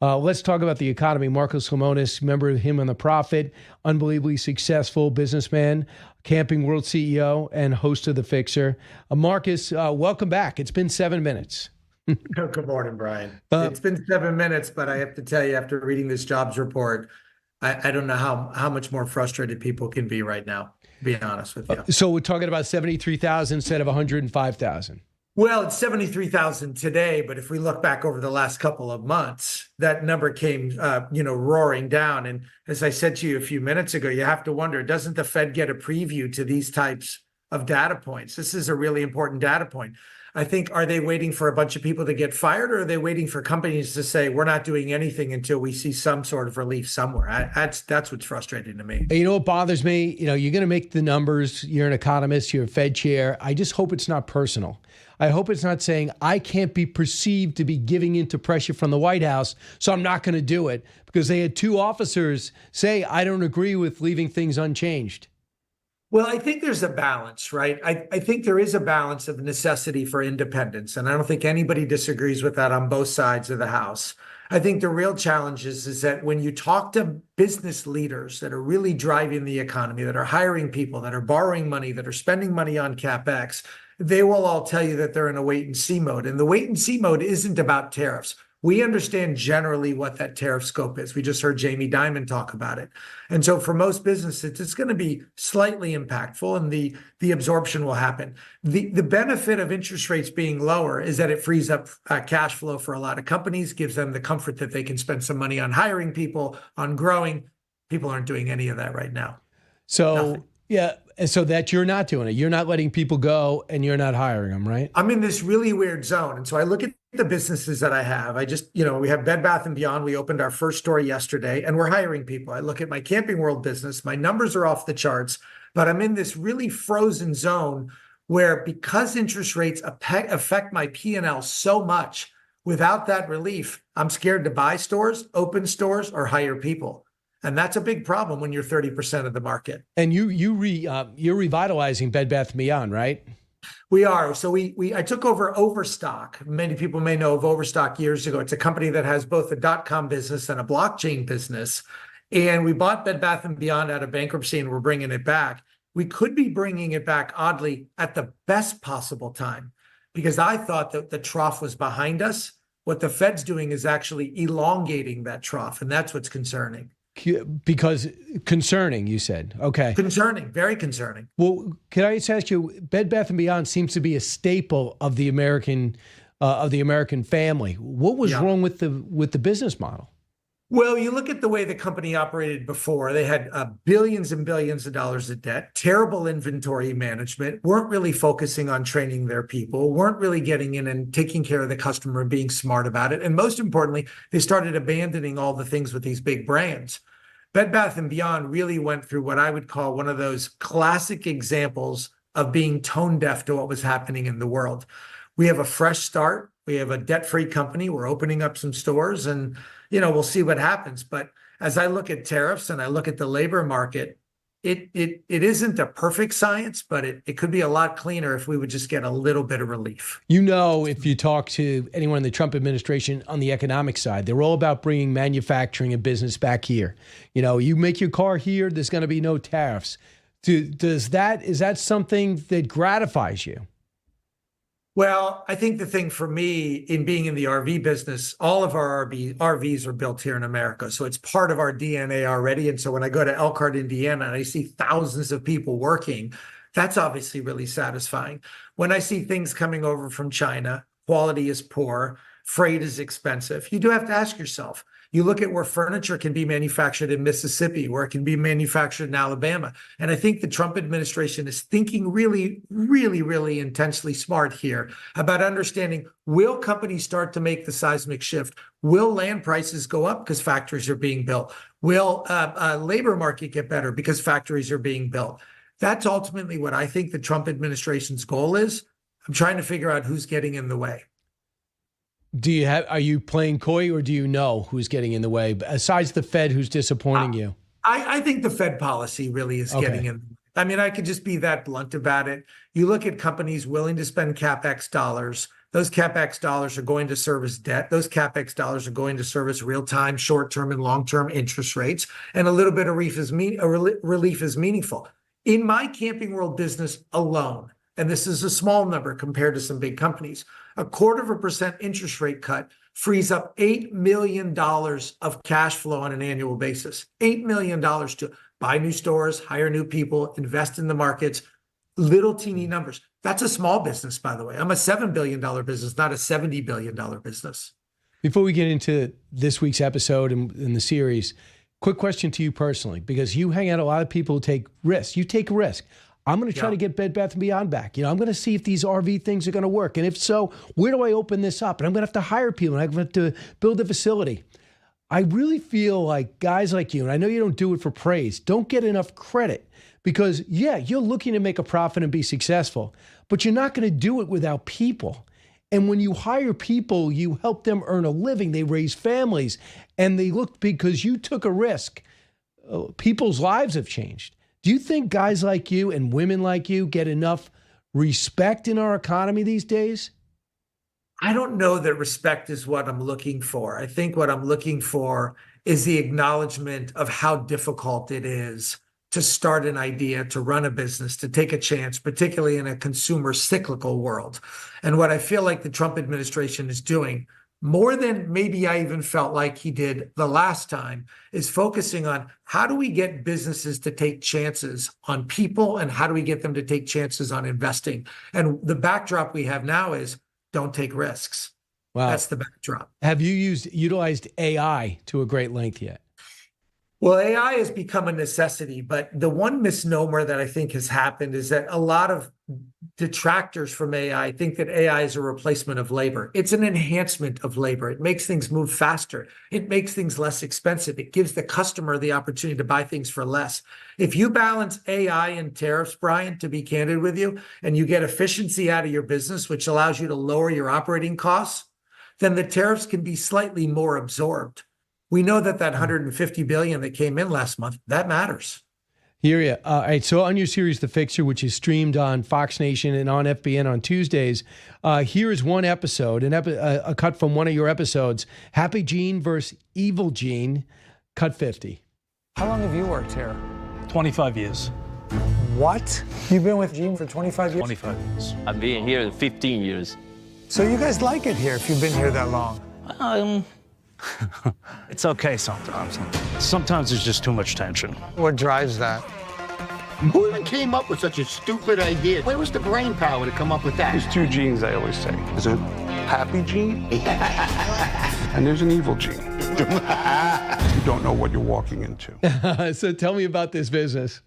Let's talk about the economy. Marcus Lemonis, remember him on The Profit, unbelievably successful businessman, Camping World CEO, and host of The Fixer. Marcus, welcome back. It's been 7 minutes. Good morning, Brian. It's been 7 minutes, but I have to tell you, after reading this jobs report, I don't know how much more frustrated people can be right now, to be honest with you. So we're talking about 73,000 instead of 105,000. Well, it's 73,000 today, but if we look back over the last couple of months, that number came, roaring down. And as I said to you a few minutes ago, you have to wonder, doesn't the Fed get a preview to these types of data points? This is a really important data point. I think, are they waiting for a bunch of people to get fired, or are they waiting for companies to say, we're not doing anything until we see some sort of relief somewhere? That's what's frustrating to me. You know what bothers me? You're going to make the numbers. You're an economist. You're a Fed chair. I just hope it's not personal. I hope it's not saying I can't be perceived to be giving into pressure from the White House, so I'm not going to do it, because they had two officers say, I don't agree with leaving things unchanged. Well, I think there's a balance, right? I think there is a balance of necessity for independence, and I don't think anybody disagrees with that on both sides of the house. I think the real challenge is that when you talk to business leaders that are really driving the economy, that are hiring people, that are borrowing money, that are spending money on CapEx, they will all tell you that they're in a wait and see mode. And the wait and see mode isn't about tariffs. We understand generally what that tariff scope is. We just heard Jamie Dimon talk about it. And so for most businesses, it's going to be slightly impactful, and the absorption will happen. The benefit of interest rates being lower is that it frees up cash flow for a lot of companies, gives them the comfort that they can spend some money on hiring people, on growing. People aren't doing any of that right now. So, Nothing. Yeah. And so that you're not doing it. You're not letting people go, and you're not hiring them, right? I'm in this really weird zone. And so I look at the businesses that I have. We have Bed Bath & Beyond. We opened our first store yesterday, and we're hiring people. I look at my Camping World business. My numbers are off the charts, but I'm in this really frozen zone where, because interest rates affect my P&L so much, without that relief, I'm scared to buy stores, open stores, or hire people. And that's a big problem when you're 30% of the market. And you're revitalizing Bed Bath & Beyond, right? We are. So I took over Overstock. Many people may know of Overstock years ago. It's a company that has both a .com business and a blockchain business. And we bought Bed Bath & Beyond out of bankruptcy, and we're bringing it back. We could be bringing it back, oddly, at the best possible time, because I thought that the trough was behind us. What the Fed's doing is actually elongating that trough, and that's what's concerning. Because concerning, you said. Okay. Concerning, very concerning. Well, can I just ask you, Bed Bath & Beyond seems to be a staple of the American family. What was wrong with the business model? Well, you look at the way the company operated before. They had billions and billions of dollars of debt, terrible inventory management, weren't really focusing on training their people, weren't really getting in and taking care of the customer and being smart about it. And most importantly, they started abandoning all the things with these big brands. Bed Bath & Beyond really went through what I would call one of those classic examples of being tone deaf to what was happening in the world. We have a fresh start. We have a debt-free company. We're opening up some stores, and we'll see what happens. But as I look at tariffs and I look at the labor market, it isn't a perfect science, but it could be a lot cleaner if we would just get a little bit of relief. If you talk to anyone in the Trump administration on the economic side, they're all about bringing manufacturing and business back here. You make your car here, there's going to be no tariffs. Is that something that gratifies you? Well, I think the thing for me in being in the RV business, all of our RVs are built here in America. So it's part of our DNA already. And so when I go to Elkhart, Indiana, and I see thousands of people working, that's obviously really satisfying. When I see things coming over from China, quality is poor, freight is expensive, you do have to ask yourself. You look at where furniture can be manufactured in Mississippi, where it can be manufactured in Alabama. And I think the Trump administration is thinking really, really, really intensely smart here about understanding, will companies start to make the seismic shift? Will land prices go up because factories are being built? Will labor market get better because factories are being built? That's ultimately what I think the Trump administration's goal is. I'm trying to figure out who's getting in the way. Are you playing coy, or do you know who's getting in the way, besides the Fed, who's disappointing you? I think the Fed policy really is getting in. I mean, I could just be that blunt about it. You look at companies willing to spend CapEx dollars. Those CapEx dollars are going to service debt. Those CapEx dollars are going to service real-time, short-term, and long-term interest rates. And a little bit of relief is meaningful. In my Camping World business alone, and this is a small number compared to some big companies, 0.25% interest rate cut frees up $8 million of cash flow on an annual basis. $8 million to buy new stores, hire new people, invest in the markets, little teeny numbers. That's a small business, by the way. I'm a $7 billion business, not a $70 billion business. Before we get into this week's episode and the series, quick question to you personally, because you hang out a lot of people who take risks. You take a risk. I'm going to try to get Bed Bath & Beyond back. I'm going to see if these RV things are going to work. And if so, where do I open this up? And I'm going to have to hire people and I'm going to have to build a facility. I really feel like guys like you, and I know you don't do it for praise, don't get enough credit because, you're looking to make a profit and be successful, but you're not going to do it without people. And when you hire people, you help them earn a living. They raise families and they look because you took a risk. People's lives have changed. Do you think guys like you and women like you get enough respect in our economy these days? I don't know that respect is what I'm looking for. I think what I'm looking for is the acknowledgement of how difficult it is to start an idea, to run a business, to take a chance, particularly in a consumer cyclical world. And what I feel like the Trump administration is doing, more than maybe I even felt like he did the last time, is focusing on how do we get businesses to take chances on people and how do we get them to take chances on investing? And the backdrop we have now is don't take risks. Wow. That's the backdrop. Have you utilized AI to a great length yet? Well, AI has become a necessity, but the one misnomer that I think has happened is that a lot of detractors from AI think that AI is a replacement of labor. It's an enhancement of labor. It makes things move faster. It makes things less expensive. It gives the customer the opportunity to buy things for less. If you balance AI and tariffs, Brian, to be candid with you, and you get efficiency out of your business, which allows you to lower your operating costs, then the tariffs can be slightly more absorbed. We know that 150 billion that came in last month, that matters. Hear ya. All right. So on your series, The Fixer, which is streamed on Fox Nation and on FBN on Tuesdays, here is one episode, a cut from one of your episodes, Happy Gene versus Evil Gene, cut 50. How long have you worked here? 25 years. What? You've been with Gene for 25 years? 25 years. I've been here 15 years. So you guys like it here if you've been here that long? It's okay sometimes. Sometimes there's just too much tension. What drives that? Who even came up with such a stupid idea? Where was the brain power to come up with that? There's two genes, I always say. There's a happy gene, and there's an evil gene. You don't know what you're walking into. So tell me about this business.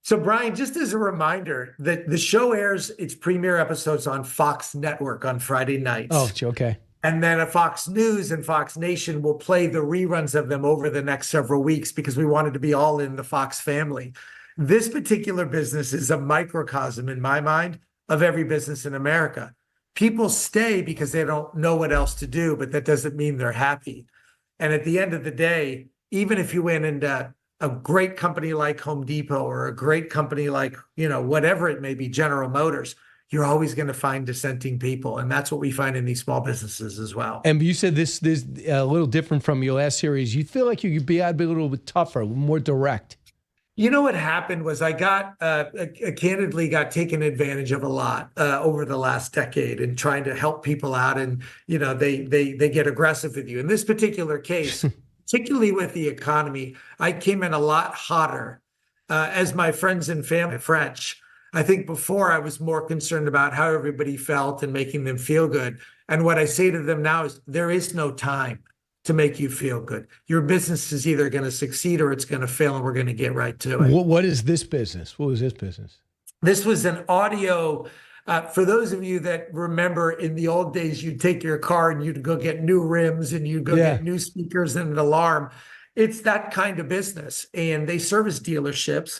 So Brian, just as a reminder, that the show airs its premiere episodes on Fox Network on Friday nights. Oh, okay. And then Fox News and Fox Nation will play the reruns of them over the next several weeks because we wanted to be all in the Fox family. This particular business is a microcosm, in my mind, of every business in America. People stay because they don't know what else to do, but that doesn't mean they're happy. And at the end of the day, even if you went into a great company like Home Depot or a great company like, whatever it may be, General Motors, you're always going to find dissenting people. And that's what we find in these small businesses as well. And you said this is a little different from your last series. You feel like you could be a little bit tougher, more direct. What happened was I candidly got taken advantage of a lot over the last decade in trying to help people out. And, they get aggressive with you. In this particular case, particularly with the economy, I came in a lot hotter. As my friends and family, French, I think before I was more concerned about how everybody felt and making them feel good. And what I say to them now is there is no time to make you feel good. Your business is either going to succeed or it's going to fail, and we're going to get right to it. What is this business? What was this business? This was an audio. For those of you that remember, in the old days, you'd take your car and you'd go get new rims and you'd go get new speakers and an alarm. It's that kind of business, and they service dealerships.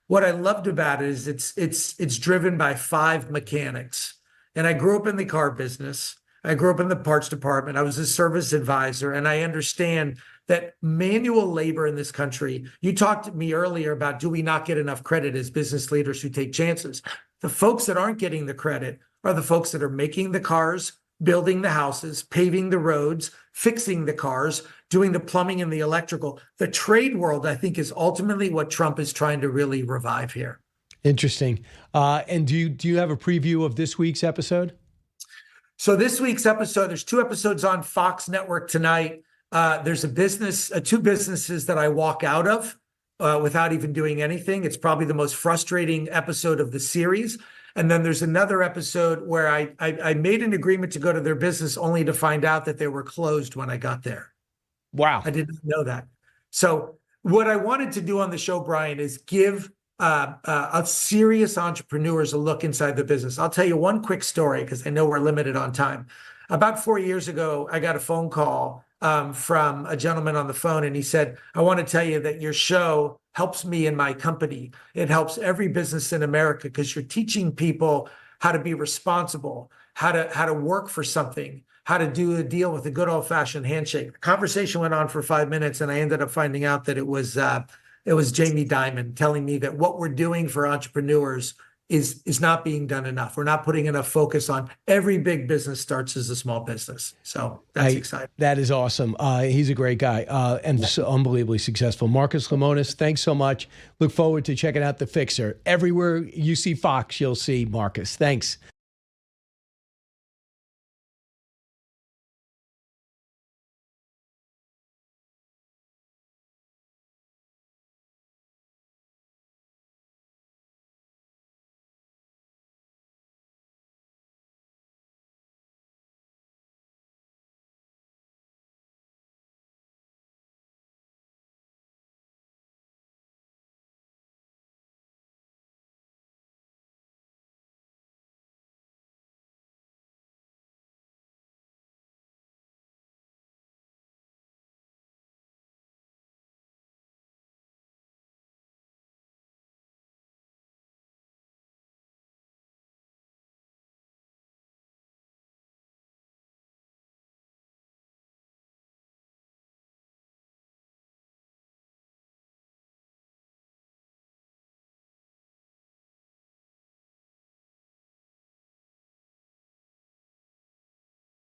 What I loved about it is it's driven by 5 mechanics. And I grew up in the car business. I grew up in the parts department. I was a service advisor, and I understand that manual labor in this country, you talked to me earlier about, do we not get enough credit as business leaders who take chances? The folks that aren't getting the credit are the folks that are making the cars, building the houses, paving the roads, fixing the cars, doing the plumbing and the electrical. The trade world, I think, is ultimately what Trump is trying to really revive here. Interesting. And do you have a preview of this week's episode? So this week's episode, there's 2 episodes on Fox Network tonight. There's two businesses that I walk out of without even doing anything. It's probably the most frustrating episode of the series. And then there's another episode where I made an agreement to go to their business only to find out that they were closed when I got there. Wow. I didn't know that. So what I wanted to do on the show, Brian, is give serious entrepreneurs a look inside the business. I'll tell you one quick story because I know we're limited on time. About 4 years ago, I got a phone call from a gentleman on the phone, and he said, I want to tell you that your show helps me in my company. It helps every business in America because you're teaching people how to be responsible, how to work for something, how to do a deal with a good old-fashioned handshake. The conversation went on for 5 minutes, and I ended up finding out that it was Jamie Dimon telling me that what we're doing for entrepreneurs is not being done enough. We're not putting enough focus on every big business starts as a small business. So that's exciting. That is awesome. He's a great guy and so unbelievably successful. Marcus Lemonis, thanks so much. Look forward to checking out The Fixer. Everywhere you see Fox, you'll see Marcus. Thanks.